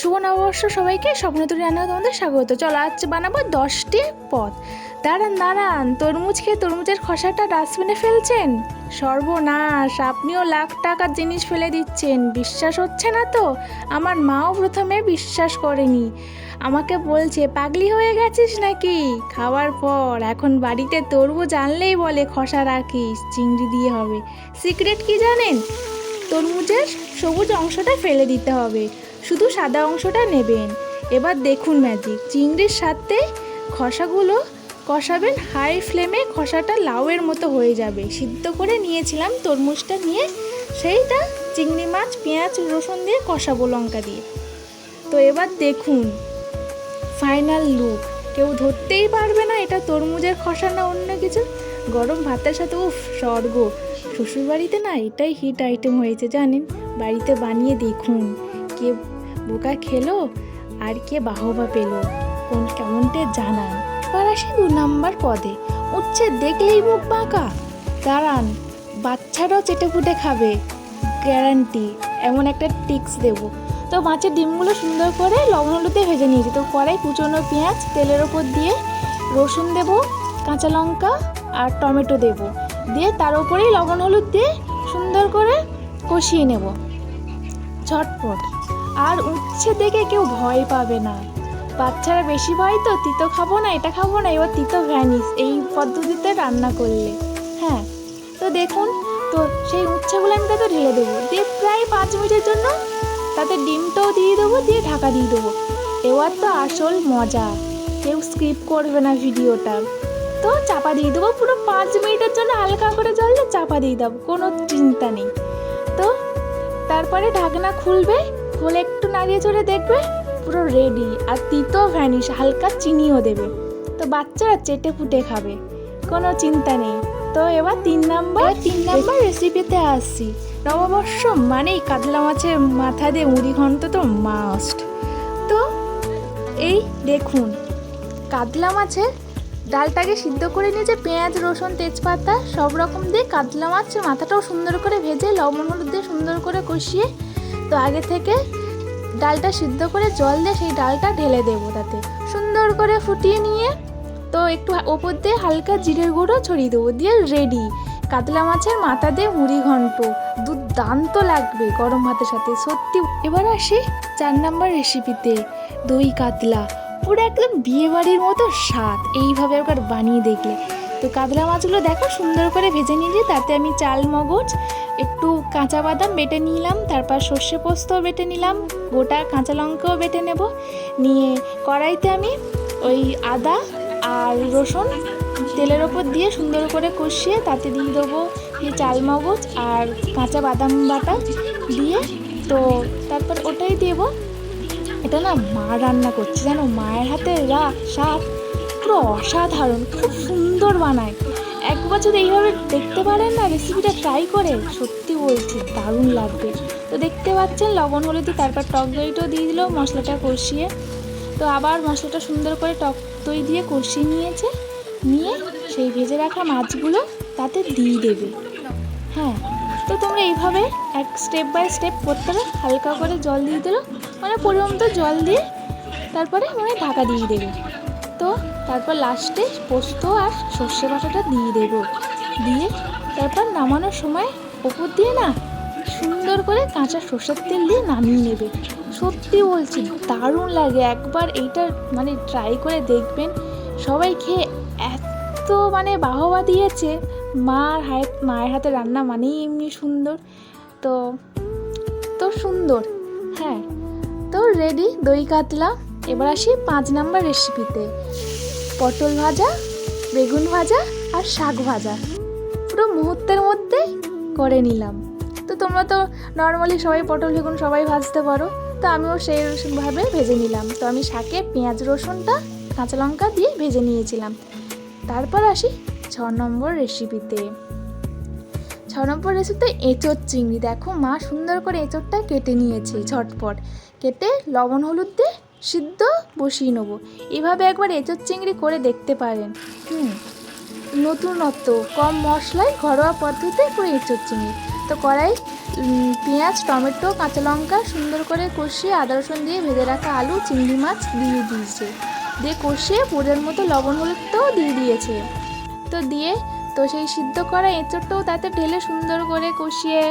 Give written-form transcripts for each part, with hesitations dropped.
শুভ নববর্ষ সবাইকে। স্বপ্নতুরী রান্না তোমাদের স্বাগত। চলো আজ বানাবো 10টি পদ। দাঁড়ান, তরমুজ খেয়ে তরমুজের খোসাটা ডাস্টবিনে ফেলছেন? সর্বনাশ, আপনিও লাখ টাকার জিনিস ফেলে দিচ্ছেন। বিশ্বাস হচ্ছে না তো? আমার মাও প্রথমে বিশ্বাস করেনি, আমাকে বলছে পাগলি হয়ে গেছিস নাকি। খাওয়ার পর এখন বাড়িতে তরমুজ আনলেই বলে খোসা রাখিস, চিংড়ি দিয়ে হবে। সিক্রেট কি জানেন? তরমুজের সবুজ অংশটা ফেলে দিতে হবে, শুধু সাদা অংশটা নেবেন। এবার দেখুন ম্যাজিক, চিংড়ির সাথে খোসাগুলো কষাবেন হাই ফ্লেমে। খোসাটা লাউয়ের মতো হয়ে যাবে। সিদ্ধ করে নিয়েছিলাম তরমুজটা নিয়ে, সেইটা চিংড়ি মাছ, পেঁয়াজ, রসুন দিয়ে কষাবো লঙ্কা দিয়ে। তো এবার দেখুন ফাইনাল লুক, কেউ ধরতেই পারবে না এটা তরমুজের খোসা না অন্য কিছু। গরম ভাতের সাথে উফ স্বর্গ। শ্বশুরবাড়িতে না এটাই হিট আইটেম হয়েছে জানেন। বাড়িতে বানিয়ে দেখুন, কে বোকা খেলো আর কে বাহবা পেলো কেমনটা জানান। এবার আসি 2 নাম্বার পদে। উচ্ছে দেখলেই মুখ বাঁকা। দাঁড়ান, বাচ্চারাও চেটেপুটে খাবে, গ্যারান্টি। এমন একটা টিক্স দেবো। তো মাছের ডিমগুলো সুন্দর করে লবণ হলুদে ভেজে নিয়েছি। তো কড়াই কুচনো পেঁয়াজ তেলের ওপর দিয়ে রসুন দেবো, কাঁচা লঙ্কা আর টমেটো দেবো, দিয়ে তার উপরেই লবণ হলুদ দিয়ে সুন্দর করে কষিয়ে নেব ঝটপট। আর উচ্ছে দেখে কেউ ভয় পাবে না। বাচ্চারা বেশি ভয় তো, তিতো খাবো না, এটা খাবো না, এবার তিতো ভ্যানিস এই পদ্ধতিতে রান্না করলে। হ্যাঁ, তো দেখুন, তো সেই উচ্ছেগুলো আমি তাতে ঢেলে দেবো, দিয়ে প্রায় 5 মিনিটের জন্য তাতে ডিমটাও দিয়ে দেবো, দিয়ে ঢাকা দিয়ে দেবো। এবার তো আসল মজা, কেউ স্কিপ করবে না ভিডিওটা। তো চাপা দিয়ে দেবো পুরো 5 মিনিটের জন্য, হালকা করে জল দিয়ে চাপা দিয়ে দেবো, কোনো চিন্তা নেই। তো তারপরে ঢাকনা খুলবে, খুলে একটু নাড়িয়ে চড়ে দেখবে পুরো রেডি। আর তিতো ভ্যানিশ, হালকা চিনিও দেবে। তো বাচ্চারা চেটে পুটে খাবে, কোনো চিন্তা নেই। তো এবার 3 নাম্বার রেসিপিতে আসছি। নববর্ষ মানেই কাতলা মাছের মাথা দিয়ে মুড়ি ঘন্ট তো মাস্ট। তো এই দেখুন, কাতলা মাছের ডালটাকে সিদ্ধ করে নিয়েছে, পেঁয়াজ, রসুন, তেজপাতা সব রকম দিয়ে কাতলা মাছের মাথাটাও সুন্দর করে ভেজে লবণ হলুদ দিয়ে সুন্দর করে কষিয়ে, তো আগে থেকে ডালটা সিদ্ধ করে জল দিয়ে সেই ডালটা ঢেলে দেবো, তাতে সুন্দর করে ফুটিয়ে নিয়ে তো একটু ওপর দিয়ে হালকা জিরের গুঁড়ো ছড়িয়ে দেবো, দিয়ে রেডি কাতলা মাছের মাথা দিয়ে মুড়ি ঘন্ট। দুর্দান্ত লাগবে গরম ভাতের সাথে, সত্যি। এবার আসি 4 নাম্বার রেসিপিতে। দই কাতলা, পুরো একদম বিয়ে বাড়ির মতো স্বাদ এইভাবে একবার বানিয়ে দেখলে। তো কাতলা মাছগুলো দেখো সুন্দর করে ভেজে নিয়েছি, তাতে আমি চাল মগজ, একটু কাঁচা বাদাম বেটে নিলাম, তারপর সর্ষে পোস্তও বেটে নিলাম, গোটা কাঁচা লঙ্কাও বেটে নেব। নিয়ে কড়াইতে আমি ওই আদা আর রসুন তেলের ওপর দিয়ে সুন্দর করে কষিয়ে তাতে দিয়ে দেবো এই চাল মগজ আর কাঁচা বাদাম বাটা দিয়ে, তো তারপর ওটাই দেবো। এটা না মা রান্না করছে জানো, মায়ের হাতে স্বাদ পুরো অসাধারণ, খুব সুন্দর বানায়। একবার যদি এইভাবে দেখতে পারেন না রেসিপিটা ট্রাই করে, সত্যি বলছি দারুণ লাগবে। তো দেখতে পাচ্ছেন লবণ হলুদ, তারপর টক দইটাও দিয়ে দিল মশলাটা কষিয়ে। তো আবার মশলাটা সুন্দর করে টক দই দিয়ে কষিয়ে নিয়েছে, নিয়ে সেই ভেজে রাখা মাছগুলো তাতে দিয়ে দেবে। হ্যাঁ, তো তোমরা এইভাবে স্টেপ বাই স্টেপ করতে হবে। হালকা করে জল দিয়ে দিল, মানে পরিমাণ মতো জল দিয়ে তারপরে ঢাকা দিয়ে দেবে। তো তারপর লাস্টে পোস্ত আর সর্ষে বাটাটা দিয়ে দেবো, দিয়ে তারপর নামানোর সময় ওপর দিয়ে না সুন্দর করে কাঁচা সর্ষের তেল দিয়ে নামিয়ে নেবে। সত্যি বলছি দারুণ লাগে, একবার এইটা ট্রাই করে দেখবেন। সবাই খেয়ে এত বাহবা দিয়েছে। মায়ের হাতে রান্না মানেই এমনি সুন্দর। তো সুন্দর। হ্যাঁ, তো রেডি দই কাতলা। এবার আসি 5 নাম্বার রেসিপিতে। পটল ভাজা, বেগুন ভাজা আর শাক ভাজা পুরো মুহূর্তের মধ্যে করে নিলাম। তো তোমরা তো নর্মালি সবাই পটল বেগুন সবাই ভাজতে পারো, তো আমিও সেইভাবে ভেজে নিলাম। তো আমি শাকে পেঁয়াজ রসুনটা কাঁচা লঙ্কা দিয়ে ভেজে নিয়েছিলাম। তারপর আসি 6 নম্বর রেসিপিতে। 6 নম্বর রেসিপিতে এঁচোড় চিংড়ি। দেখো মা সুন্দর করে এঁচোড়টা কেটে নিয়েছে, ঝটপট কেটে লবণ হলুদ দিয়ে সিদ্ধ বসিয়ে নেবো। এভাবে একবার এঁচোড় চিংড়ি করে দেখতে পারেন। নতুনত্ব, কম মশলায় ঘরোয়া পদ্ধতিতে পুরো এঁচোড় চিংড়ি। তো কড়াই পেঁয়াজ, টমেটো, কাঁচা লঙ্কা সুন্দর করে কষিয়ে আদা রসুন দিয়ে ভেজে রাখা আলু, চিংড়ি মাছ দিয়ে দিয়েছে। দিয়ে কষিয়ে পুরের মতো লবণ হলুদটাও দিয়ে দিয়েছে। তো দিয়ে তো সেই সিদ্ধ করা এঁচোড়টাও তাতে ঢেলে সুন্দর করে কষিয়ে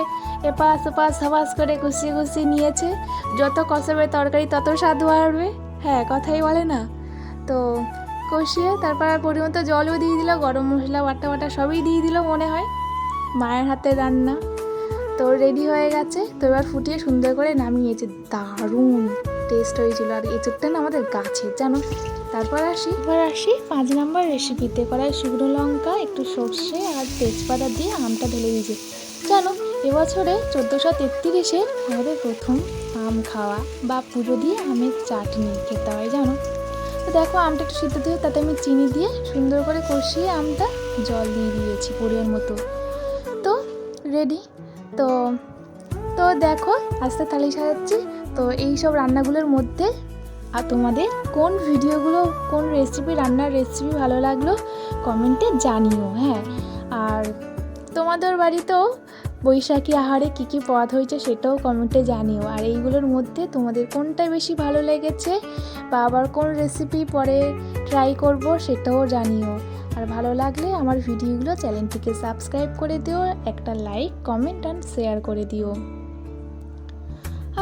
এপাশ ওপাশ সবাস করে কষিয়ে কষিয়ে নিয়েছে। যত কষাবে তরকারি তত স্বাদ বাড়বে, হ্যাঁ কথাই বলে না। তো কষিয়ে তারপর পরিমতো জলও দিয়ে দিল, গরম মশলা বাটা সবই দিয়ে দিল মনে হয়। মায়ের হাতে রান্না তো রেডি হয়ে গেছে। তো এবার ফুটিয়ে সুন্দর করে নামিয়েছে, দারুণ টেস্ট হয়েছিল। আর এঁচোড়টা না আমাদের গাছের জানো। এবার আসি 5 নম্বর রেসিপিতে। কড়াই শুকনো লঙ্কা, একটু সর্ষে আর তেজপাতা দিয়ে আমটা ঢেলে দিয়েছে। জানো এবছরে 1433-এ আমাদের প্রথম আম খাওয়া বা পুজো দিয়ে আমের চাটনি খেতে হয় জানো। তো দেখো আমটা একটু সিদ্ধ দিয়ে তাতে আমি চিনি দিয়ে সুন্দর করে কষিয়ে আমটা জল দিয়ে দিয়েছি পরিমাণ মতো। তো রেডি। তো তো দেখো আস্তে থালি সাজাচ্ছি। তো এই সব রান্নাগুলোর মধ্যে আর তোমাদের কোন ভিডিওগুলো, কোন রান্নার রেসিপি ভালো লাগলো কমেন্টে জানিও, হ্যাঁ। আর তোমাদের বাড়িতেও বৈশাখী আহারে কী কী পদ হয়েছে সেটাও কমেন্টে জানিও। আর এইগুলোর মধ্যে তোমাদের কোনটা বেশি ভালো লেগেছে বা আবার কোন রেসিপি পরে ট্রাই করব সেটাও জানিও। আর ভালো লাগলে আমার ভিডিওগুলো চ্যানেলটিকে সাবস্ক্রাইব করে দিও, একটা লাইক, কমেন্ট অ্যান্ড শেয়ার করে দিও।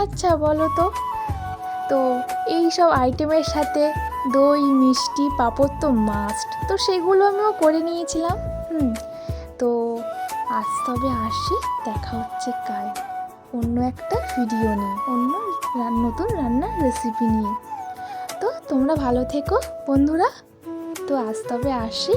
আচ্ছা বলো তো এই সব আইটেমের সাথে দই, মিষ্টি, পাঁপড় তো মাস্ট। তো সেগুলো আমিও করে নিয়েছিলাম। তো আজ তবে আসি, দেখা হচ্ছে কাল অন্য একটা ভিডিও নিয়ে, অন্য নতুন রান্নার রেসিপি নিয়ে। তো তোমরা ভালো থেকো বন্ধুরা। তো আজ তবে আসি।